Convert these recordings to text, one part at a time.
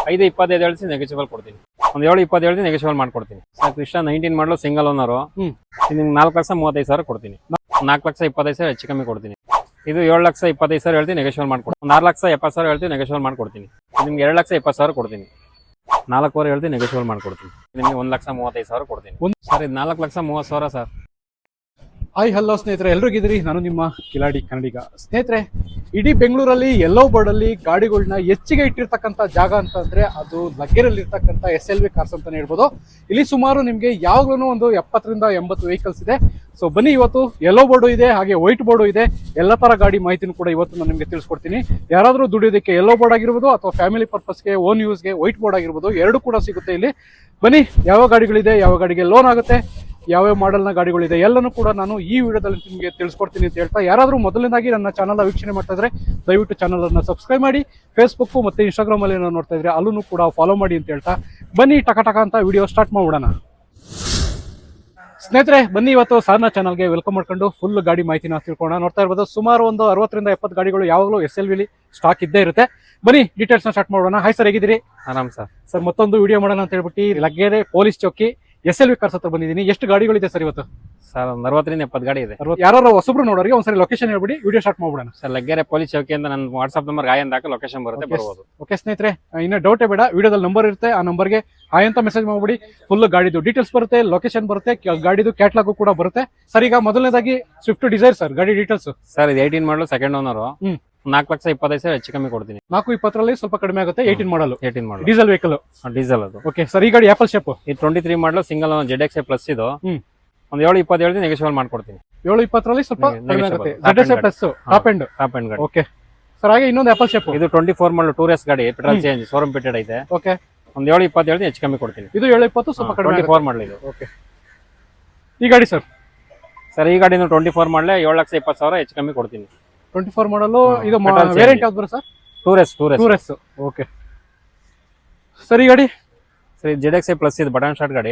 5-25 ಹೇಳಿಸಿ negotiable ಕೊಡ್ತೀನಿ. ಒಂದು 7-20 ಹೇಳಿಸಿ negotiable ಮಾಡ್ಕೊಡ್ತೀನಿ. ಸರ್ ಕೃಷ್ಣ 19 ಮಾಡಲು ಸಿಂಗಲ್ ಓನರು. ನಿಮ್ಗೆ 4,35,000 ಕೊಡ್ತೀನಿ. 4,25,000 ಹೆಚ್ಚು ಕಮ್ಮಿ ಕೊಡ್ತೀನಿ. ಇದು 7,25,000 ಹೇಳ್ತೀನಿ ನೆಗೆಷಿಬಲ್ ಮಾಡ್ಕೊಡ್ತೀನಿ. 4,70,000 ಹೇಳ್ತೀನಿ ನೆಗೆಷಿಬಲ್ ಮಾಡ್ಕೊಡ್ತೀನಿ. ನಿಮ್ಗೆ 2,20,000 ಕೊಡ್ತೀನಿ. 4,500 ಹೇಳ್ತೀನಿ ನೆಗೆಷಿಬಲ್ ಮಾಡ್ಕೊಡ್ತೀನಿ. ನಿಮಗೆ 1,35,000 ಕೊಡ್ತೀನಿ. ಸರ್ ಇದು 4,30,000 ಸರ್. ಹಾಯ್ ಹಲೋ ಸ್ನೇಹಿತರೆ, ಎಲ್ರಿಗಿದ್ರಿ, ನಾನು ನಿಮ್ಮ ಕಿಲಾಡಿ ಕನ್ನಡಿಗ. ಸ್ನೇಹಿತರೆ, ಇಡೀ ಬೆಂಗಳೂರಲ್ಲಿ ಯೆಲ್ಲೋ ಬೋರ್ಡ್ ಅಲ್ಲಿ ಗಾಡಿಗಳನ್ನ ಹೆಚ್ಚಿಗೆ ಇಟ್ಟಿರ್ತಕ್ಕಂಥ ಜಾಗ ಅಂತಂದ್ರೆ ಅದು ಲಗ್ಗೆರೆಯಲ್ಲಿ ಇರ್ತಕ್ಕಂಥ SLV ಕಾರ್ಸ್ ಅಂತಾನೆ ಹೇಳ್ಬೋದು. ಇಲ್ಲಿ ಸುಮಾರು ನಿಮಗೆ ಯಾವಾಗ್ಲೂ ಒಂದು 70ರಿಂದ 80 ವೆಹಿಕಲ್ಸ್ ಇದೆ. ಸೊ ಬನ್ನಿ, ಇವತ್ತು ಯೆಲ್ಲೋ ಬೋರ್ಡು ಇದೆ, ಹಾಗೆ ವೈಟ್ ಬೋರ್ಡು ಇದೆ. ಎಲ್ಲ ತರ ಗಾಡಿ ಮಾಹಿತಿನೂ ಕೂಡ ಇವತ್ತು ನಾನು ನಿಮಗೆ ತಿಳಿಸ್ಕೊಡ್ತೀನಿ. ಯಾರಾದರೂ ದುಡಿಯೋದಕ್ಕೆ ಯೆಲ್ಲೋ ಬೋರ್ಡ್ ಆಗಿರ್ಬೋದು ಅಥವಾ ಫ್ಯಾಮಿಲಿ ಪರ್ಪಸ್ಗೆ, ಓನ್ ಯೂಸ್ಗೆ ವೈಟ್ ಬೋರ್ಡ್ ಆಗಿರ್ಬೋದು, ಎರಡು ಕೂಡ ಸಿಗುತ್ತೆ ಇಲ್ಲಿ. ಬನ್ನಿ, ಯಾವ ಗಾಡಿಗಳಿದೆ, ಯಾವ ಗಾಡಿಗೆ ಲೋನ್ ಆಗುತ್ತೆ, ಯಾವ್ಯಾವ ಮಾಡೆಲ್ನ ಗಾಡಿಗಳಿದೆ ಎಲ್ಲನೂ ಕೂಡ ನಾನು ಈ ವಿಡಿಯೋದಲ್ಲಿ ನಿಮಗೆ ತಿಳಿಸ್ಕೊಡ್ತೀನಿ ಅಂತ ಹೇಳ್ತಾ, ಯಾರಾದರೂ ಮೊದಲನೇದಾಗಿ ನನ್ನ ಚಾನಲ್ನ ವೀಕ್ಷಣೆ ಮಾಡ್ತಾ ಇದ್ರೆ ದಯವಿಟ್ಟು ಚಾನಲ್ ಅನ್ನು ಸಬ್ಸ್ಕ್ರೈಬ್ ಮಾಡಿ. ಫೇಸ್ಬುಕ್ ಮತ್ತೆ ಇನ್ಸ್ಟಾಗ್ರಾಮ್ ಅಲ್ಲಿ ನಾವು ನೋಡ್ತಾ ಇದ್ರೆ ಅಲ್ಲೂ ಕೂಡ ಫಾಲೋ ಮಾಡಿ ಅಂತ ಹೇಳ್ತಾ, ಬನ್ನಿ ಟಕ ಅಂತ ವಿಡಿಯೋ ಸ್ಟಾರ್ಟ್ ಮಾಡ್ಬಿಡೋಣ. ಸ್ನೇಹಿತರೆ, ಬನ್ನಿ ಇವತ್ತು ಸಾರ್ನ ಚಾನಲ್ಗೆ ವೆಲ್ಕಮ್ ಮಾಡ್ಕೊಂಡು ಫುಲ್ ಗಾಡಿ ಮಾಹಿತಿನ ತಿಳ್ಕೊಳ್ಳೋಣ. ನೋಡ್ತಾ ಇರ್ಬೋದು, ಸುಮಾರು ಒಂದು 60ರಿಂದ 70 ಗಾಡಿಗಳು ಯಾವಾಗಲೂ SLV ಸ್ಟಾಕ್ ಇದ್ದೇ ಇರುತ್ತೆ. ಬನ್ನಿ ಡೀಟೇಲ್ಸ್ ನ ಸ್ಟಾರ್ಟ್ ಮಾಡೋಣ. ಹಾಯ್ ಸರ್, ಹೇಗಿದ್ದೀರಿ? ಆರಾಮ್ ಸರ್. ಸರ್, ಮತ್ತೊಂದು ವಿಡಿಯೋ ಮಾಡೋಣ ಅಂತ ಹೇಳ್ಬಿಟ್ಟು ಲಗ್ಗೆರೆ ಪೊಲೀಸ್ ಚೌಕಿ SLV ಕಾರ್ಸ್ ಹತ್ರ ಬಂದಿದ್ದೀನಿ. ಎಷ್ಟು ಗಾಡಿಗಳಿದೆ ಸರ್ ಇವತ್ತು? ಸರ್ ಒಂದು 60ರಿಂದ 70 ಗಾಡಿ ಇದೆ. ಯಾರು ಹೊಸಬ್ರು ನೋಡೋರಿಗೆ ಒಂದ್ಸರಿ ಲೊಕೇಶನ್ ಹೇಳ್ಬಿಡಿ, ವಿಡಿಯೋ ಸ್ಟಾರ್ಟ್ ಮಾಡ್ಬಿಡೋಣ. ಸರ್ ಲಗ್ಗೆರೆ ಪೊಲೀಸ್ ಚೌಕಿ ಅಂತ ನನ್ನ ವಾಟ್ಸ್ಆಪ್ ನಂಬರ್ ಹಾಯ್ ಅಂದಾಗ ಲೊಕೇಶನ್ ಬರುತ್ತೆ, ಬರ್ಬೋದು. ಓಕೆ ಸ್ನೇಹಿತರೆ, ಇನ್ನು ಡೌಟೇ ಬೇಡ, ವಿಡಿಯೋದಲ್ಲಿ ನಂಬರ್ ಇರುತ್ತೆ, ಆ ನಂಬರ್ಗೆ ಹಾಯ್ ಅಂತ ಮೆಸೇಜ್ ಮಾಡ್ಬಿಡಿ. ಫುಲ್ ಗಾಡಿದು ಡೀಟೇಲ್ಸ್ ಬರುತ್ತೆ, ಲೊಕೇಶನ್ ಬರುತ್ತೆ, ಗಾಡಿದು ಕ್ಯಾಟ್ಲಾಗು ಕೂಡ ಬರುತ್ತೆ. ಸರ್, ಈಗ ಮೊದಲನೇದಾಗಿ ಸ್ವಿಫ್ಟ್ ಡಿಸೈರ್ ಸರ್, ಗಾಡಿ ಡೀಟೇಲ್ಸ್. ಸರ್ ಇದು 18 ಮಾಡಲು ಸೆಕೆಂಡ್ ಓನರ್. 4,20,000 ಹೆಚ್ಚು ಕಮ್ಮಿ ಕೊಡ್ತೀನಿ. 4,20 ಸ್ವಲ್ಪ ಕಡಿಮೆ ಆಗುತ್ತೆ. 18 ಮಾಡಲು ಡೀಸೆಲ್ ವೆಹಿಕಲ್. ಡೀಸೆಲ್ ಅದು. ಓಕೆ ಸರ್, ಈ ಗಾಡಿ ಆಪಲ್ ಶೇಪ್. ಇದು 23 ಮಾಡಲು ಸಿಂಗಲ್ ZXi ಪ್ಲಸ್. ಇದು ಒಂದು 7,20 ನೆಗೆಷಿಬಲ್ ಮಾಡ್ಕೊಡ್ತೀನಿ. 7,20 ಸ್ವಲ್ಪ ಕಡಿಮೆ ಆಗುತ್ತೆ. ZXi ಪ್ಲಸ್ ಟಾಪ್ ಎಂಡ್ ಗಾಡಿ. ಓಕೆ ಸರ್, ಹಾಗೆ ಇನ್ನೊಂದು ಆಪಲ್ ಶೇಪ್. ಇದು 24 ಮಾಡಲು ಟೂರಿಸ್ಟ್ ಗಾಡಿ, ಪೆಟ್ರೋಲ್ ಚೇಂಜ್, ಶೋರೂಮ್ ಫಿಟೆಡ್ ಐತೆ. ಓಕೆ, ಒಂದು 7,20 ಹೆಚ್ಚು ಕಮ್ಮಿ ಕೊಡ್ತೀನಿ. ಇದು 7,20 ಸ್ವಲ್ಪ ಕಡಿಮೆ. 24 ಮಾಡಲ್ ಇದು. ಓಕೆ, ಈ ಗಾಡಿ ಸರ್. ಸರ್ ಈ ಗಾಡಿನ 24 ಮಾಡಲೆ 7,20,000 ಹೆಚ್ಚು ಕಮ್ಮಿ ಕೊಡ್ತೀನಿ. 24 ಮಾಡಲು. ಇದು ವೇರಿಯಂಟ್ ಯಾವ್ದು ಬರುತ್ತೆ ಸರ್? ಟೂರೆಸ್ಟ್. ಓಕೆ ಸರ್, ಈ ಗಾಡಿ ಸರ್ ZXi ಪ್ಲಸ್. ಇದು ಬಟನ್ ಸ್ಟಾರ್ಟ್ ಗಾಡಿ.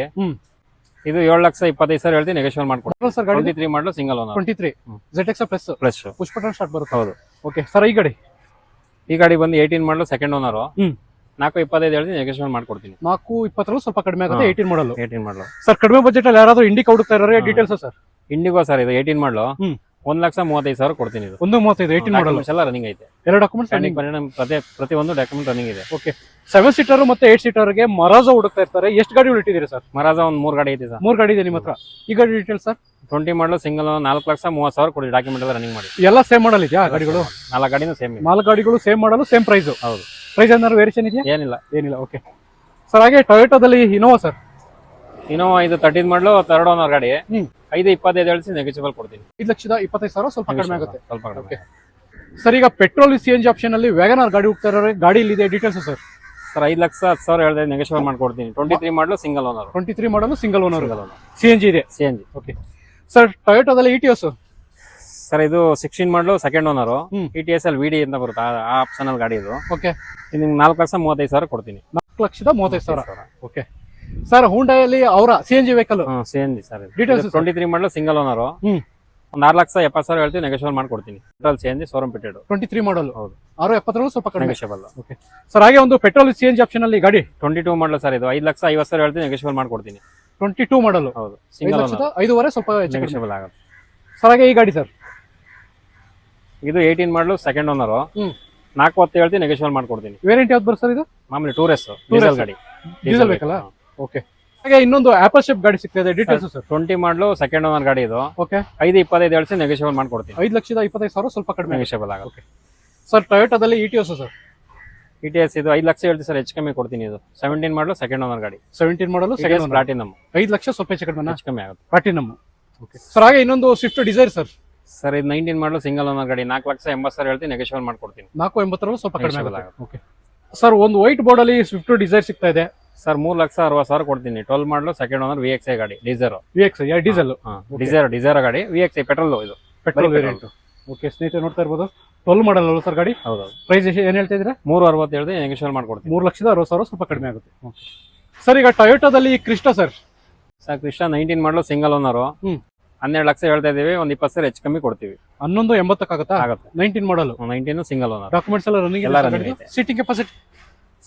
ಇದು 7,25,000 ಹೇಳ್ತೀನಿ, ನೆಗೆಷಿಬಲ್ ಮಾಡ್ಕೊಡ್ತೀನಿ ಸರ್. 23 ಮಾಡಲು single owner. 23 ZXi plus push button start ಬರುತ್ತೆ. ಹೌದು. ಓಕೆ ಸರ್, ಈ ಗಾಡಿ ಬಂದು 18 ಮಾಡಲು ಸೆಕೆಂಡ್ ಓನರ್. 4,25 ಹೇಳ್ತೀನಿ, ನೆಗೆಷಿಬಲ್ ಮಾಡ್ಕೊಡ್ತೀನಿ. 4,20 ಸ್ವಲ್ಪ ಕಡಿಮೆ ಆಗುತ್ತೆ. 18 ಮಾಡಲು ಸರ್. ಕಡಿಮೆ ಬಜೆಟ್ ಅಲ್ಲಿ ಯಾರಾದ್ರೂ ಇಂಡಿಕಾ ಹುಡುಕ್ತಾ ಇರೋರಿಗೆ ಡೀಟೇಲ್ಸ್ ಸರ್. ಇಂಡಿಗೋ ಸರ್, ಇದು 18 ಮಾಡಲು 1,35,000 ಕೊಡ್ತೀನಿ. ಇದು 1,35 18 ಮಾಡಲ್ ಎಲ್ಲ ರನ್ನಿಂಗ್ ಐತೆ. ಎರಡು ಡಾಕ್ಯುಮೆಂಟ್ಸ್ ಪ್ರತಿಯೊಂದು ಡಾಕ್ಯುಮೆಂಟ್ ರನ್ನಿಂಗ್ ಇದೆ. ಓಕೆ, 7 ಸೀಟರ್ ಮತ್ತೆ 8 ಸೀಟರ್ ಗೆ ಮರಾಜೋ ಹುಡುಕ್ತಾ ಇರ್ತಾರೆ. ಎಷ್ಟು ಗಾಡಿಗಳು ಇಟ್ಟಿದ್ದೀರಿ ಸರ್? ಮರಾಜ ಒಂದು 3 ಗಾಡಿ ಐತೆ ಸರ್. 3 ಗಾಡಿ ಇದೆ ನಿಮ್ಮ ಹತ್ರ. ಈ ಗಾಡಿ ಡೀಟೇಲ್ಸ್ ಸರ್? 20 ಮಾಡಲು ಸಿಂಗಲ್ 4,30,000 ಕೊಡಿ. ಡಾಕ್ಯುಮೆಂಟ್ ಎಲ್ಲ ರನ್ನಿಂಗ್ ಮಾಡಿ. ಎಲ್ಲ ಸೇಮ್ ಮಾಡಲ್ ಇದೆಯಾ ಗಾಡಿಗಳು? 4 ಗಾಡಿನೂ ಸೇಮ್. 4 ಗಾಡಿಗಳು ಸೇಮ್ ಮಾಡಲು, ಸೇಮ್ ಪ್ರೈಸ್. ಹೌದು. ಪ್ರೈಸ್ ಏನಾದ್ರು ವೇರಿಯೇಷನ್ ಇದೆಯಾ? ಏನಿಲ್ಲ. ಓಕೆ ಸರ್, ಹಾಗೆ ಟೊಯೋಟಾದಲ್ಲಿ ಇನೋವಾ ಸರ್. ಇನೋವಾ ಇದು 13 ಮಾಡಲು ಥರ್ಡ್ ಓನರ್ ಗಾಡಿ. 5,25 ಹೇಳಿಸಿ ನೆಗೆಷಿಬಲ್ ಕೊಡ್ತೀನಿ. 5,25,000 ಸ್ವಲ್ಪ ಕಡಿಮೆ ಆಗುತ್ತೆ. ಸ್ವಲ್ಪ ಕಡಿಮೆ. ಸರ್, ಈಗ ಪೆಟ್ರೋಲ್ CNG ಆಪ್ಷನ್ ಅಲ್ಲಿ ವ್ಯಾಗನರ್ ಗಾಡಿ ಹೋಗ್ತಾ ಇರೋರೆ ಗಾಡಿ ಇಲ್ಲಿದೆ. Details sir? ಸರ್ 5,10,000 ಹೇಳಿದೆ, ನೆಗೆಷಿಬಲ್ ಮಾಡ್ಕೊಡ್ತೀನಿ. 23 ಮಾಡಲು ಸಿಂಗಲ್ ಓನರ್. 23 ಮಾಡಲು ಸಿಂಗಲ್ ಓನರ್. CNG ಇದೆ. ಓಕೆ ಸರ್, ಟೊಯೋಟಾದಲ್ಲಿ ETS ಸರ್, ಇದು 16 ಮಾಡಲು ಸೆಕೆಂಡ್ ಓನರ್. ETS ಅಲ್ಲಿ VD ಅಂತ ಬರುತ್ತೆ, ಆ ಆಪ್ಷನ್ ಅಲ್ಲಿ ಗಾಡಿ ಇದು. ಓಕೆ, ನಿಮ್ಗೆ 4,35,000 ಕೊಡ್ತೀನಿ. 4,35,000. ಓಕೆ ಸರ್, ಹುಂಡೈಯಲ್ಲಿ ಅವರ CNG vehicle. CNG sir. Details 23 ಮಾಡಲು ಸಿಂಗಲ್ ಓನರ್. ಒಂದು 6,70,000 ಹೇಳ್ತೀನಿ, ನೆಗೆಷಿಬಲ್ ಮಾಡ್ಕೊಡ್ತೀನಿ. Petrol CNG showroom fitted. 23 ಮಾಡಲ್. ಹೌದು. 6,70 ಸ್ವಲ್ಪ ಕಡಿಮೆ. ನೆಗೆಷಿಬಲ್. ಓಕೆ ಸರ್, ಹಾಗೆ ಒಂದು ಪೆಟ್ರೋಲ್ CNG ಆಪ್ಷನ್ ಅಲ್ಲಿ ಗಾಡಿ 22 ಮಾಡಲು ಸರ್. ಇದು 5,50,000 ಹೇಳ್ತೀನಿ, ನೆಗೆಷಿಬಲ್ ಮಾಡ್ಕೊಡ್ತೀನಿ. 22 ಮಾಡಲ್. ಹೌದು. Single owner. 5,500 ಸ್ವಲ್ಪ ನೆಗೆಷಿಬಲ್ ಆಗುತ್ತೆ ಸರ್. ಹಾಗೆ ಈ ಗಾಡಿ ಸರ್? ಇದು 18 ಮಾಡಲು ಸೆಕೆಂಡ್ ಓನರ್. 4,20 ಹೇಳ್ತೀನಿ, ನೆಗೆಷಿಬಲ್ ಮಾಡ್ಕೊಡ್ತೀನಿ. ವೇರಿಯಂಟ್ ಯಾವ್ದು ಬರುತ್ತೆ ಸರ್? ಇದು ಮಾಮೂಲಿ ಟೂರೆಸ್ಟ್ ಡೀಸೆಲ್ ಗಾಡಿ. ಡೀಸೆಲ್ ಬೇಕಲ್ಲ? ಓಕೆ. ಹಾಗೆ ಇನ್ನೊಂದು ಆಪಲ್ ಶೇಪ್ ಗಾಡಿ ಸಿಗ್ತದೆ. Details sir? 20 ಮಾಡಲು ಸೆಕೆಂಡ್ ಓನರ್ ಗಾಡಿ ಇದು. ಓಕೆ, 5,25 ಹೇಳ್ತೀನಿ, ನೆಗೆಷಿಬಲ್ ಮಾಡ್ಕೊಡ್ತೀನಿ. 5,25,000 ಸ್ವಲ್ಪ ಕಡಿಮೆ. ನೆಗೆಷಿಬಲ್ ಆಗುತ್ತೆ. ಸರ್, ಟೊಯೋಟಾದಲ್ಲಿ ETS ಸರ್? ETS ಇದು 5 ಲಕ್ಷ ಹೇಳ್ತೀನಿ ಸರ್, ಹೆಚ್ಚು ಕಮ್ಮಿ ಕೊಡ್ತೀನಿ. ಇದು 17 ಮಾಡಲು ಸೆಕೆಂಡ್ ಓನರ್ ಗಾಡಿ. 17 ಮಾಡಲು ಸೆಕೆಂಡ್ ಓನರ್. ಪ್ಲಾಟಿನಮ್. 5 ಲಕ್ಷ ಸ್ವಲ್ಪ ಹೆಚ್ಚು ಕಡಿಮೆ ಆಗುತ್ತೆ. ಪ್ಲಾಟಿನಮ್. ಓಕೆ ಸರ್, ಹಾಗೆ ಇನ್ನೊಂದು ಸ್ವಿಫ್ಟ್ ಡಿಸೈರ್ ಸರ್? ಸರ್ ಇದು 19 ಮಾಡಲು ಸಿಂಗಲ್ ಓನರ್ ಗಾಡಿ. 4,80,000 ಹೇಳ್ತೀನಿ, ನೆಗೆಷಿಬಲ್ ಮಾಡ್ಕೊಡ್ತೀನಿ. 4,80,000 ಸ್ವಲ್ಪ ಕಡಿಮೆ ಆಗುತ್ತೆ. ಓಕೆ ಸರ್, ಒಂದು ವೈಟ್ ಬೋರ್ಡ್ ಅಲ್ಲಿ ಸ್ವಿಫ್ಟ್ ಡಿಸೈರ್ ಸಿಗ್ತಾ ಇದೆ ಸರ್. 3,60,000 ಕೊಡ್ತೀನಿ. 12 ಮಾಡಲು ಸೆಕೆಂಡ್ ಓನರ್ VXi ಗಾಡಿ. ಡೀಸೆಲ್. ಡೀಸೆಲ್ ಗಾಡಿ. VXi petrol. ಇದು ಪೆಟ್ರೋಲ್ ವೇರಿಯಂಟ್. ಓಕೆ ಸ್ನೇಹಿತರೆ, ನೋಡ್ತಾ ಇರ್ಬೋದು 12 ಮಾಡಲ್ ಅಲ್ವಾ ಸರ್ ಗಾಡಿ? ಹೌದು. ಪ್ರೈಸ್ ಏನ್ ಹೇಳ್ತಾ ಇದ್ದೀರಾ? 3,60 ಹೇಳ್ತೀನಿ, ನೆಗೆಷಿಬಲ್ ಮಾಡ್ಕೊಡ್ತೀನಿ. 3,60,000 ಸ್ವಲ್ಪ ಕಡಿಮೆ ಆಗುತ್ತೆ. ಸರ್, ಈಗ ಟೊಯೋಟಾದಲ್ಲಿ ಕ್ರಿಸ್ಟಾ ಸರ್? ಸರ್ ಕೃಷ್ಣ 19 ಮಾಡಲು ಸಿಂಗಲ್ ಓನರ್. 12 ಲಕ್ಷ ಹೇಳ್ತಾ ಇದೀವಿ, ಒಂದು 20,000 ಹೆಚ್ಚು ಕಮ್ಮಿ ಕೊಡ್ತೀವಿ. 11,80 ಆಗುತ್ತಾ? ಆಗುತ್ತೆ. 19 ಮಾಡಲ್. 19 ಸಿಂಗಲ್ ಓನರ್. ಡಾಕ್ಯುಮೆಂಟ್ಸ್ ಎಲ್ಲ ರನ್ನಿಂಗ್. ಎಲ್ಲ ರನ್ನಿಂಗ್ ಐತೆ. Seating capacity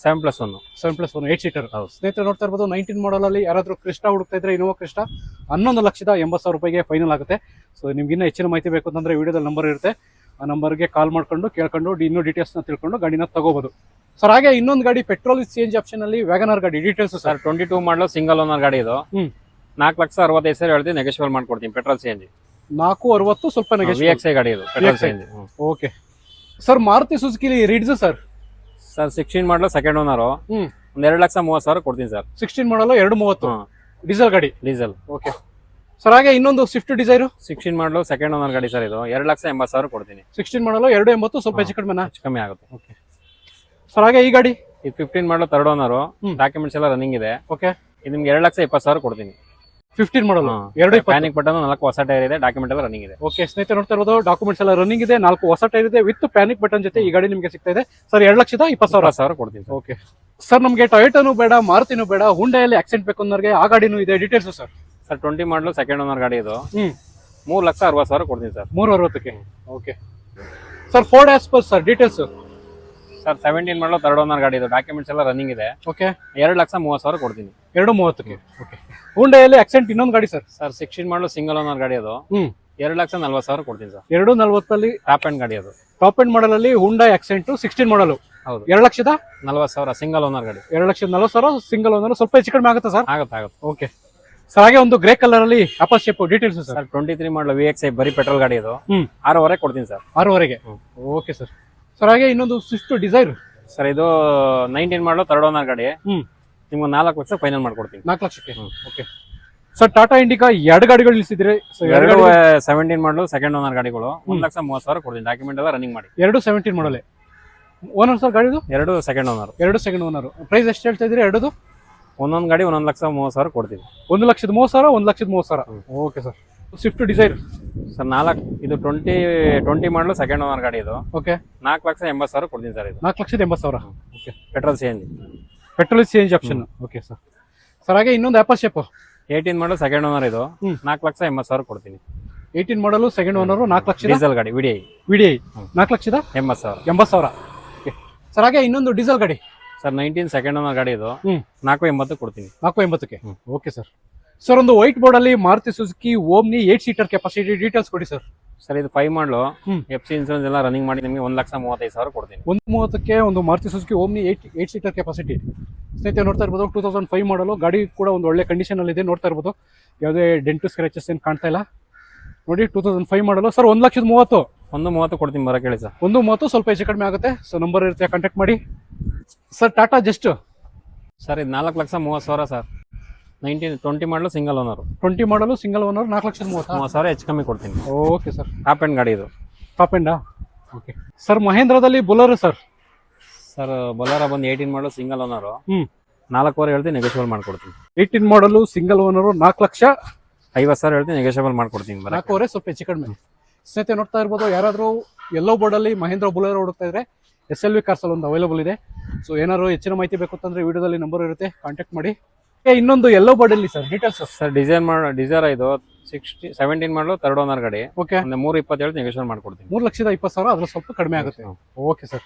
7+1. 7+1 8 ಸೀಟರ್. ಹೌದು. ಸ್ನೇಹಿತರೆ ನೋಡ್ತಾ ಇರ್ಬೋದು 19 ಮಾಡಲ್ ಅಲ್ಲಿ ಯಾರಾದ್ರೂ ಕ್ರಿಸ್ಟಾ ಹುಡುಕ್ತಾ ಇದ್ರೆ ಇನೋವಾ ಕ್ರಿಸ್ಟಾ 11,80,000 ರೂಪಾಯಿಗೆ ಫೈನಲ್ ಆಗುತ್ತೆ. ಸೊ ನಿಮ್ಗೆ ಇನ್ನೂ ಹೆಚ್ಚಿನ ಮಾಹಿತಿ ಬೇಕು ಅಂತಂದ್ರೆ ವಿಡಿಯೋದಲ್ಲಿ ನಂಬರ್ ಇರುತ್ತೆ, ಆ ನಂಬರ್ಗೆ ಕಾಲ್ ಮಾಡ್ಕೊಂಡು ಕೇಳ್ಕೊಂಡು ಇನ್ನೂ ಡೀಟೇಲ್ಸ್ನ ತಿಳ್ಕೊಂಡು ಗಾಡಿನ ತಗೋಬಹುದು. ಸರ್ ಹಾಗೆ ಇನ್ನೊಂದು ಗಾಡಿ ಪೆಟ್ರೋಲ್ CNG ಆಪ್ಷನ್ ಅಲ್ಲಿ ವ್ಯಾಗನರ್ ಗಾಡಿ ಡೀಟೇಲ್ಸ್ ಸರ್ 22 ಮಾಡಲು ಸಿಂಗಲ್ ಓನರ್ ಗಾಡಿ ಇದು. 4,65,000 ಹೇಳ್ತೀನಿ, ನೆಗೋಷಿಯಬಲ್ ಮಾಡ್ಕೊಡ್ತೀನಿ. ಪೆಟ್ರೋಲ್ CNG 460 ಸ್ವಲ್ಪ VXI ಗಾಡಿ ಇದು, petrol CNG. Okay sir, Maruti Suzuki Ritz sir 16 ಮಾಡಲು ಸೆಕೆಂಡ್ ಓನರ್, ಒಂದು 2,30,000 ಕೊಡ್ತೀನಿ ಸರ್. 16 ಮಾಡಲು 230 ಡೀಸೆಲ್ ಗಾಡಿ. ಡೀಸೆಲ್. ಓಕೆ ಸರ್ ಹಾಗೆ ಇನ್ನೊಂದು ಸ್ವಿಫ್ಟ್ ಡಿಸೈರ್ 16 ಮಾಡಲು ಸೆಕೆಂಡ್ ಓನರ್ ಗಾಡಿ ಸರ್, ಇದು 2,80,000 ಕೊಡ್ತೀನಿ. 16 ಮಾಡಲು 280, ಸ್ವಲ್ಪ ಹೆಚ್ಚು ಕಡಿಮೆ ಆಗುತ್ತೆ. ಓಕೆ ಸರ್ ಹಾಗೆ ಈ ಗಾಡಿ ಇದು 15 ಮಾಡಲು ಥರ್ಡ್ ಓನರ್, ಡಾಕ್ಯುಮೆಂಟ್ಸ್ ಎಲ್ಲ ರನ್ನಿಂಗ್ ಇದೆ. ಓಕೆ ಇದು ನಿಮ್ಗೆ 2,20,000 ಕೊಡ್ತೀನಿ. 15 ಮಾಡಲು 220. ಪ್ಯಾನಿಕ್ ಬಟನ್, 4 ಹೊಸ ಟೈರ್ ಇದೆ, ಡಾಕ್ಯುಮೆಂಟ್ ಎಲ್ಲ ರನ್ನಿಂಗ್ ಇದೆ. ಓಕೆ ಸ್ನೇಹಿತರೆ ನೋಡ್ತಾ ಇರೋದು ಡಾಕ್ಯುಮೆಂಟ್ಸ್ ಎಲ್ಲ ರನ್ನಿಂಗ್ ಇದೆ, 4 ಹೊಸ ಟೈರ್ ಇದೆ ವಿತ್ ಪ್ಯಾನಿಕ್ ಬಟನ್ ಜೊತೆ ಈ ಗಾಡಿ ನಿಮಗೆ ಸಿಗ್ತಾ ಇದೆ ಸರ್. 2,20,000 ಕೊಡ್ತೀನಿ. ಓಕೆ ಸರ್, ನಮಗೆ ಟೊಯೋಟಾನು ಬೇಡ, ಮಾರುತಿನೂ ಬೇಡ, ಹುಂಡೈಯಲ್ಲಿ ಆಕ್ಸೆಂಟ್ ಬೇಕು ಅನ್ನೋರಿಗೆ ಆ ಗಾಡಿನೂ ಇದೆ, ಡೀಟೇಲ್ಸ್ ಸರ್. ಸರ್ 20 ಮಾಡಲು ಸೆಕೆಂಡ್ ಓನರ್ ಗಾಡಿ ಇದು, 3,60,000 ಕೊಡ್ತೀನಿ ಸರ್. 360ಕ್ಕೆ. Okay sir, Ford Aspire sir, details sir 17 ಮಾಡಲು ಥರ್ಡ್ ಓನರ್ ಗಾಡಿ ಇದು, ಡಾಕ್ಯುಮೆಂಟ್ಸ್ ಎಲ್ಲ ರನ್ನಿಂಗ್ ಇದೆ. ಓಕೆ 2,30,000 ಕೊಡ್ತೀನಿ. 230ಕ್ಕೆ. ಓಕೆ ಹುಂಡೈಯಲ್ಲಿ ಆಕ್ಸೆಂಟ್ ಇನ್ನೊಂದು ಗಾಡಿ ಸರ್. ಸರ್ 16 ಮಾಡಲು ಸಿಂಗಲ್ ಓನರ್ ಗಾಡಿ ಅದು, 2,40,000 ಕೊಡ್ತೀನಿ ಸರ್. 240 ಟಾಪ್ ಎಂಡ್ ಗಾಡಿ ಅದು, ಟಾಪ್ ಎಂಡ್ ಮಾಡಲ್ ಅಲ್ಲಿ ಹುಂಡೈ ಆಕ್ಸೆಂಟ್ 16 ಮಾಡಲು. ಹೌದು. 2,40,000 ಸಿಂಗಲ್ ಓನರ್ ಗಾಡಿ. 2,40,000 ಸಿಂಗಲ್ ಓನರ್, ಸ್ವಲ್ಪ ಹೆಚ್ಚು ಕಡಿಮೆ ಆಗುತ್ತೆ ಸರ್. ಆಗುತ್ತೆ. ಓಕೆ ಸರ್ ಹಾಗೆ ಒಂದು ಗ್ರೇ ಕಲರ್ ಅಲ್ಲಿ ಅಪಾಚೆ ಶೇಪ್ ಡೀಟೇಲ್ಸ್ ಸರ್. 23 ಮಾಡಲು VXI ಬರೀ ಪೆಟ್ರೋಲ್ ಗಾಡಿ ಇದು, 6,500 ಕೊಡ್ತೀನಿ ಸರ್. 6,500ಗೆ. Okay sir. ಸರ್ ಹಾಗೆ ಇನ್ನೊಂದು ಸ್ವಿಫ್ಟ್ ಡಿಸೈರ್ ಸರ್, ಇದು 19 ಮಾಡಲು ಥರ್ಡ್ ಓನರ್ ಗಾಡಿ, ನಿಮ್ಗೆ 4 ಲಕ್ಷ ಫೈನಲ್ ಮಾಡ್ಕೊಡ್ತೀನಿ. 4 ಲಕ್ಷಕ್ಕೆ. ಓಕೆ ಸರ್, ಟಾಟಾ ಇಂಡಿಕಾ 2 ಗಾಡಿಗಳು ನಿಲ್ಸಿದ್ರೆ, 17 ಮಾಡಲು ಸೆಕೆಂಡ್ ಓನರ್ ಗಾಡಿಗಳು, 1,30,000 ಕೊಡ್ತೀನಿ. ಡಾಕ್ಯುಮೆಂಟ್ ಎಲ್ಲ ರನ್ನಿಂಗ್ ಮಾಡಿ. 17 ಮಾಡಲೇ ಓನರ್ ಸರ್ ಗಾಡಿದು? 2 second owner. 2 second owner. Price ಎಷ್ಟು ಹೇಳ್ತಾ ಇದ್ರಿ ಎರಡದು? ಒಂದೊಂದು ಗಾಡಿ 1,30,000 ಕೊಡ್ತೀವಿ. 1,30,000, 1,30,000. Okay sir. Swift Dzire sir ಇದು 20 ಮಾಡಲು ಸೆಕೆಂಡ್ ಓನರ್ ಗಾಡಿ ಇದು. ಓಕೆ 4,80,000 ಕೊಡ್ತೀನಿ ಸರ್. ಇದು 4,80,000. Okay petrol CNG. Petrol CNG option. Okay sir. Sir ಹಾಗೆ ಇನ್ನೊಂದು ಆಪಲ್ ಶೇಪ್ 18 ಮಾಡಲು ಸೆಕೆಂಡ್ ಓನರ್ ಇದು, 4,80,000 ಕೊಡ್ತೀನಿ. 18 ಮಾಡಲು ಸೆಕೆಂಡ್ ಓನರ್, 4 ಲಕ್ಷ ಡೀಸೆಲ್ ಗಾಡಿ VDI. 4,80,000. ಓಕೆ ಸರ್ ಹಾಗೆ ಇನ್ನೊಂದು ಡೀಸೆಲ್ ಗಾಡಿ ಸರ್ 19 ಸೆಕೆಂಡ್ ಓನರ್ ಗಾಡಿ ಇದು, 4,80 ಕೊಡ್ತೀನಿ. 480ಕ್ಕೆ. Okay sir. ಸರ್ ಒಂದು ವೈಟ್ ಬೋರ್ಡ್ ಅಲ್ಲಿ Maruti Suzuki Omni 8 seater capacity details ಕೊಡಿ ಸರ್. ಸರ್ ಇದು 5 ಮಾಡಲು, FC ಇನ್ಸೂರೆನ್ಸ್ ಎಲ್ಲ ರನ್ನಿಂಗ್ ಮಾಡಿ ನಿಮಗೆ 1,35,000 ಕೊಡ್ತೀನಿ. 130ಕ್ಕೆ ಒಂದು Maruti Suzuki Omni 8 seater capacity. ಸ್ನೇಹಿತರೆ ನೋಡ್ತಾ ಇರ್ಬೋದು 2005 ಮಾಡಲು ಗಾಡಿ ಕೂಡ ಒಂದು ಒಳ್ಳೆ ಕಂಡೀಷನ್ ಅಲ್ಲಿ ಇದೆ. ನೋಡ್ತಾ ಇರ್ಬೋದು ಯಾವುದೇ ಡೆಂಟು ಸ್ಕ್ರಾಚಸ್ ಏನು ಕಾಣ್ತಾ ಇಲ್ಲ ನೋಡಿ. 2005 ಮಾಡಲು ಸರ್. 1,30,000. 1,30,000 ಕೊಡ್ತೀನಿ, ಬರ ಕೇಳಿ ಸರ್. 1,30,000 ಸ್ವಲ್ಪ ಹೆಚ್ಚು ಕಡಿಮೆ ಆಗುತ್ತೆ. ಸೊ ನಂಬರ್ ಇರುತ್ತೆ, ಕಾಂಟ್ಯಾಕ್ಟ್ ಮಾಡಿ ಸರ್. ಟಾಟಾ ಜಸ್ಟ್ ಸರ್ ಇದು 4,30,000 ಸರ್. 20 ಮಾಡಲು ಸಿಂಗಲ್ ಓನರ್. 20 ಮಾಡಲು ಸಿಂಗಲ್ ಓನರ್, 4,30,000 ಹೆಚ್ಚು ಕಮ್ಮಿ ಕೊಡ್ತೀನಿ. Okay sir. ಟಾಪ್ ಎಂಡ್ ಗಾಡಿ ಇದು. ಟಾಪ್ ಎಂಡಾ? Okay sir. ಮಹೇಂದ್ರದಲ್ಲಿ ಬೊಲರೋ ಸರ್. ಸರ್ ಬೊಲರೋ ಬಂದು 18 ಮಾಡಲು ಸಿಂಗಲ್ ಓನರು, 4,500 ಹೇಳ್ತೀನಿ, ನೆಗೋಷಿಯಬಲ್ ಮಾಡ್ಕೊಡ್ತೀನಿ. 18 ಮಾಡಲು ಸಿಂಗಲ್ ಓನರು, 4,50,000 ಹೇಳ್ತೀನಿ, ನೆಗೋಷಿಯಬಲ್ ಮಾಡ್ಕೊಡ್ತೀನಿ. 4,500 ಸ್ವಲ್ಪ ಹೆಚ್ಚು ಕಡಿಮೆ. ಸ್ನೇಹಿತರೆ ನೋಡ್ತಾ ಇರ್ಬೋದು ಯಾರಾದರೂ ಯೆಲ್ಲೋ ಬೋರ್ಡ್ ಅಲ್ಲಿ ಮಹೇಂದ್ರ ಬೊಲೆರೋ ಹುಡುಕ್ತಾ ಇದ್ರೆ SLV ಕಾರ್ಸ್ ಅಲ್ಲಿ ಒಂದು ಅವೈಲೇಬಲ್ ಇದೆ. ಸೊ ಏನಾದ್ರು ಹೆಚ್ಚಿನ ಮಾಹಿತಿ ಬೇಕು ಅಂತಂದ್ರೆ ವಿಡಿಯೋದಲ್ಲಿ ನಂಬರ್ ಇರುತ್ತೆ, ಕಾಂಟ್ಯಾಕ್ಟ್ ಮಾಡಿ. ಇನ್ನೊಂದು ಯೆಲ್ಲೋ ಬೋರ್ಡ್ ಅಲ್ಲಿ ಸರ್ ಡೀಟೇಲ್ಸ್ ಸರ್. ಡಿಸೈರ್ ಇದು 17 ಮಾಡಲು ಥರ್ಡ್ ಓನರ್ ಗಾಡಿ. ಓಕೆ 3,20 ಹೇಳ್ತೀನಿ, ನೆಗೋಷಿಯಬಲ್ ಮಾಡ್ಕೊಡ್ತೀನಿ. 3,20,000, ಅದ್ರ ಸ್ವಲ್ಪ ಕಡಿಮೆ ಆಗುತ್ತೆ. Okay sir.